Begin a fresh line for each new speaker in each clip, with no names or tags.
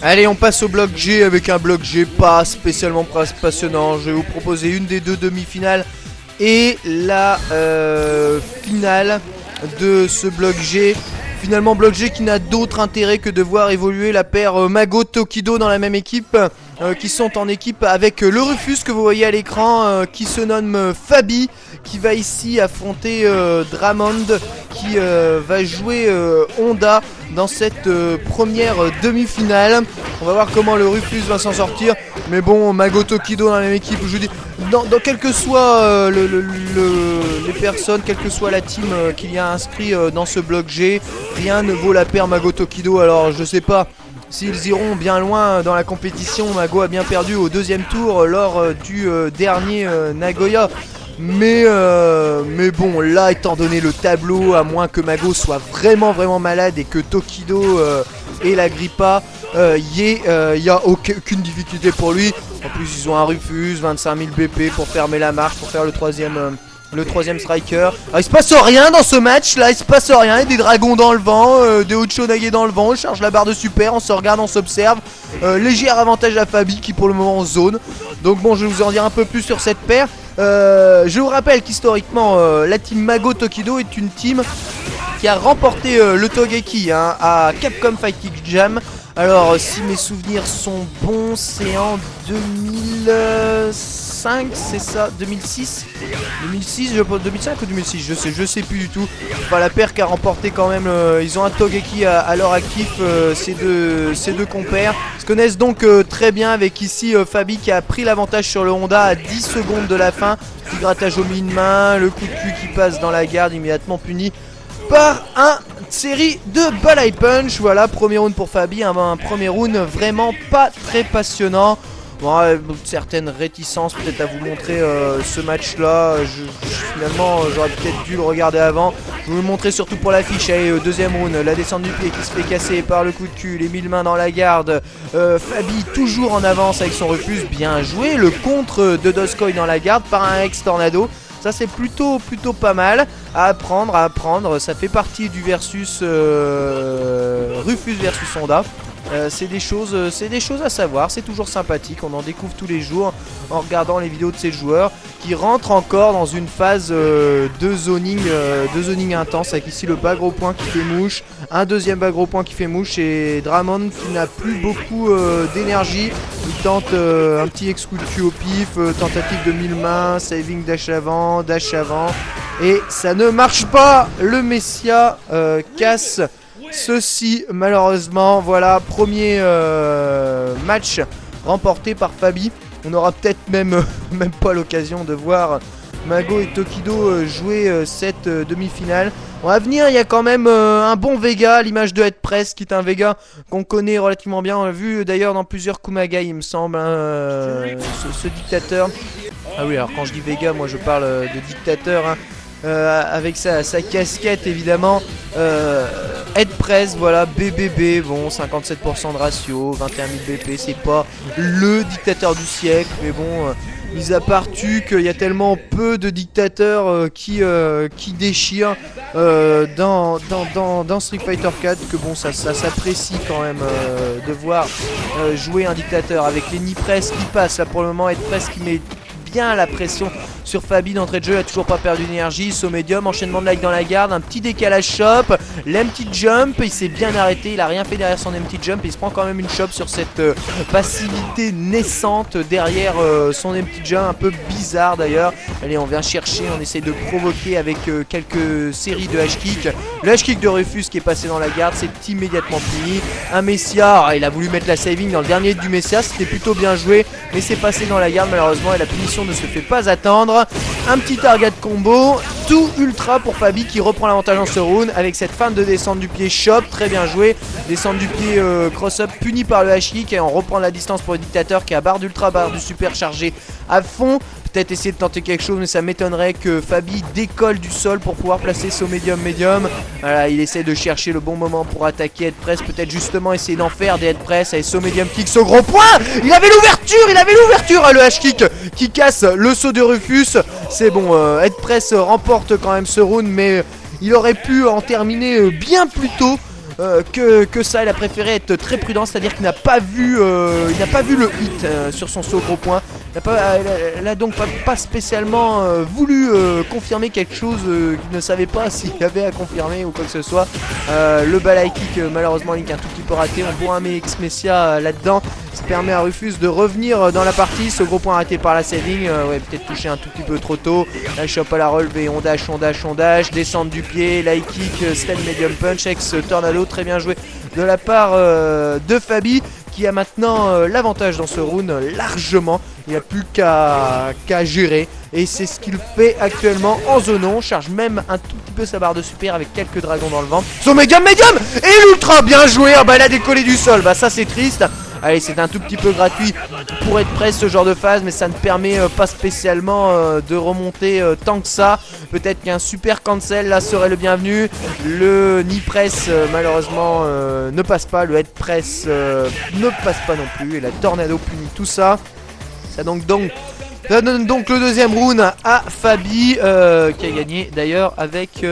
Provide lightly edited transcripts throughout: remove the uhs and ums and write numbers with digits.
Allez, on passe au bloc G avec un bloc G pas spécialement passionnant. Je vais vous proposer une des deux demi-finales et la finale de ce bloc G. Finalement, bloc G qui n'a d'autre intérêt que de voir évoluer la paire Mago Tokido dans la même équipe, qui sont en équipe avec le Rufus que vous voyez à l'écran, qui se nomme Fabi, qui va ici affronter Dramond, qui va jouer Honda dans cette première demi-finale. On va voir comment le Rufus va s'en sortir. Mais bon, Mago Tokido dans la même équipe, je vous dis, dans quel que soit les personnes, quelle que soit la team qu'il y a inscrit dans ce bloc G, rien ne vaut la paire Mago Tokido. Alors je sais pas s'ils iront bien loin dans la compétition. Mago a bien perdu au deuxième tour lors du dernier Nagoya. Mais bon, là, étant donné le tableau, à moins que Mago soit vraiment malade et que Tokido ait la grippa, y a aucune difficulté pour lui. En plus, ils ont un Rufus, 25 000 BP pour fermer la marche, pour faire le troisième striker. Alors, il se passe rien dans ce match là, il se passe rien. Il y a des dragons dans le vent, des Ochonage dans le vent. On charge la barre de super, on se regarde, on s'observe. Léger avantage à Fabi qui pour le moment zone. Donc bon, je vais vous en dire un peu plus sur cette paire. Je vous rappelle qu'historiquement la team Mago Tokido est une team qui a remporté le Togeki à Capcom Fighting Jam. Alors si mes souvenirs sont bons, c'est en 2005, c'est ça, 2006 je pense, 2005 ou 2006, je sais plus du tout. Enfin, la paire qui a remporté quand même, ils ont un Togeki à leur actif, ces deux compères se connaissent donc très bien, avec ici Fabi qui a pris l'avantage sur le Honda à 10 secondes de la fin. Petit grattage au mi-main, le coup de cul qui passe dans la garde, immédiatement puni par un série de Balai Punch. Voilà, premier round pour Fabi, un premier round vraiment pas très passionnant. Bon, certaines réticences peut-être à vous montrer ce match là. Finalement j'aurais peut-être dû le regarder avant. Je vais vous le montrer surtout pour l'affiche. Allez, deuxième round, la descente du pied qui se fait casser par le coup de cul, les 1000 mains dans la garde. Fabi toujours en avance avec son Rufus, bien joué. Le contre de Doskoi dans la garde par un ex tornado. Ça c'est plutôt pas mal à apprendre, ça fait partie du versus Rufus versus Honda. C'est des choses à savoir, c'est toujours sympathique, on en découvre tous les jours en regardant les vidéos de ces joueurs qui rentrent encore dans une phase de zoning intense, avec ici le bas gros point qui fait mouche, un deuxième bas gros point qui fait mouche et Dramond qui n'a plus beaucoup d'énergie. Il tente un petit ex coup de cul au pif, tentative de 1000 mains, saving dash avant et ça ne marche pas. Le Messia casse ceci malheureusement. Voilà, premier match remporté par Fabi. On aura peut-être même pas l'occasion de voir Mago et Tokido jouer cette demi-finale. Bon, à venir, il y a quand même un bon Vega, à l'image de Headpress, qui est un Vega qu'on connaît relativement bien. On l'a vu d'ailleurs dans plusieurs Kumagai, il me semble, ce dictateur. Ah oui, alors quand je dis Vega, moi je parle de dictateur, hein. Avec sa casquette évidemment. Headpress, voilà, BBB, bon, 57% de ratio, 21 000 BP, c'est pas le dictateur du siècle, mais bon, mis à part qu'il y a tellement peu de dictateurs qui déchirent dans Street Fighter 4 que bon, ça s'apprécie quand même de voir jouer un dictateur avec les Nipress qui passent. Là pour le moment, Headpress qui met bien la pression sur Fabi d'entrée de jeu, il a toujours pas perdu d'énergie. Saut médium, enchaînement de like dans la garde, un petit décalage shop, l'empty jump, il s'est bien arrêté, il a rien fait derrière son empty jump, et il se prend quand même une shop sur cette passivité naissante derrière son empty jump, un peu bizarre d'ailleurs. Allez, on vient chercher, on essaie de provoquer avec quelques séries de H-kick. Le H-kick de Rufus qui est passé dans la garde, c'est immédiatement puni. Un Messia, il a voulu mettre la saving dans le dernier du Messia, c'était plutôt bien joué, mais c'est passé dans la garde malheureusement, et la punition ne se fait pas attendre. Un petit target combo, tout ultra pour Fabi qui reprend l'avantage en ce round avec cette fin de descente du pied shop, très bien joué. Descente du pied cross-up puni par le H-kick et on reprend la distance pour le dictateur qui a barre d'ultra, barre du super chargé à fond. Peut-être essayer de tenter quelque chose, mais ça m'étonnerait que Fabi décolle du sol pour pouvoir placer son médium. Voilà, il essaie de chercher le bon moment pour attaquer Headpress, peut-être justement essayer d'en faire des Headpress avec son médium kick, ce gros point. Il avait l'ouverture, le H-kick qui casse le saut de Rufus. C'est bon, Headpress remporte quand même ce round, mais il aurait pu en terminer bien plus tôt. que ça. Il a préféré être très prudent, c'est-à-dire qu'il n'a pas vu le hit sur son saut gros point. Il a donc pas spécialement voulu confirmer quelque chose qu'il ne savait pas s'il y avait à confirmer ou quoi que ce soit. Le bal high kick, malheureusement Link un tout petit peu raté. On voit un MX Messia là-dedans. Ça permet à Rufus de revenir dans la partie. Ce gros point arrêté par la saving. Ouais, peut-être touché un tout petit peu trop tôt. Là, Shop à la relever. On dash. Descente du pied. High kick, stand medium punch. Ex tornado. Très bien joué de la part de Fabi, qui a maintenant l'avantage dans ce round largement. Il n'a plus qu'à gérer. Et c'est ce qu'il fait actuellement en zonon. Charge même un tout petit peu sa barre de super avec quelques dragons dans le ventre. Son médium et l'ultra bien joué. Ah bah elle a décollé du sol. Bah ça c'est triste. Allez, c'est un tout petit peu gratuit pour être prêt ce genre de phase, mais ça ne permet pas spécialement de remonter tant que ça. Peut-être qu'un super cancel là serait le bienvenu. Le knee press malheureusement ne passe pas. Le head press ne passe pas non plus. Et la tornado punit tout ça. Ça donne donc le deuxième round à Fabi, qui a gagné d'ailleurs avec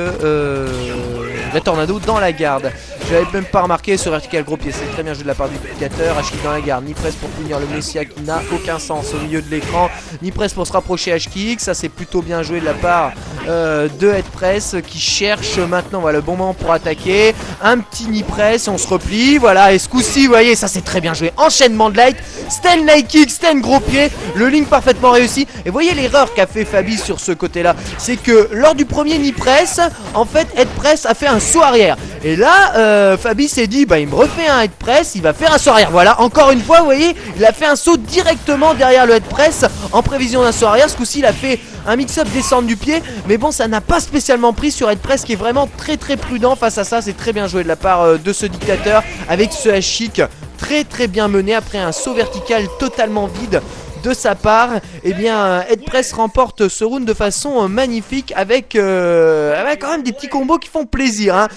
la tornado dans la garde. J'avais même pas remarqué ce vertical gros pied, c'est très bien joué de la part du duplicateur. H-kick dans la garde, ni presse pour punir le Messia qui n'a aucun sens au milieu de l'écran, ni presse pour se rapprocher H-kick. Ça c'est plutôt bien joué de la part de Head Press qui cherche maintenant voilà, le bon moment pour attaquer. Un petit knee press, on se replie, voilà, et ce coup-ci, vous voyez, ça c'est très bien joué. Enchaînement de light, stand high kick, stand gros pied, le link parfaitement réussi. Et voyez l'erreur qu'a fait Fabi sur ce côté-là, c'est que lors du premier knee press, en fait, Head Press a fait un saut arrière. Et là, Fabi s'est dit, bah il me refait un head press, il va faire un saut arrière. Voilà, encore une fois, vous voyez, il a fait un saut directement derrière le head press en prévision d'un saut arrière. Ce coup-ci, il a fait un mix-up descente du pied, mais bon, ça n'a pas spécialement pris sur head press qui est vraiment très prudent face à ça. C'est très bien joué de la part de ce dictateur avec ce H-kick très bien mené après un saut vertical totalement vide de sa part. Et bien Head Press remporte ce round de façon magnifique avec quand même des petits combos qui font plaisir hein.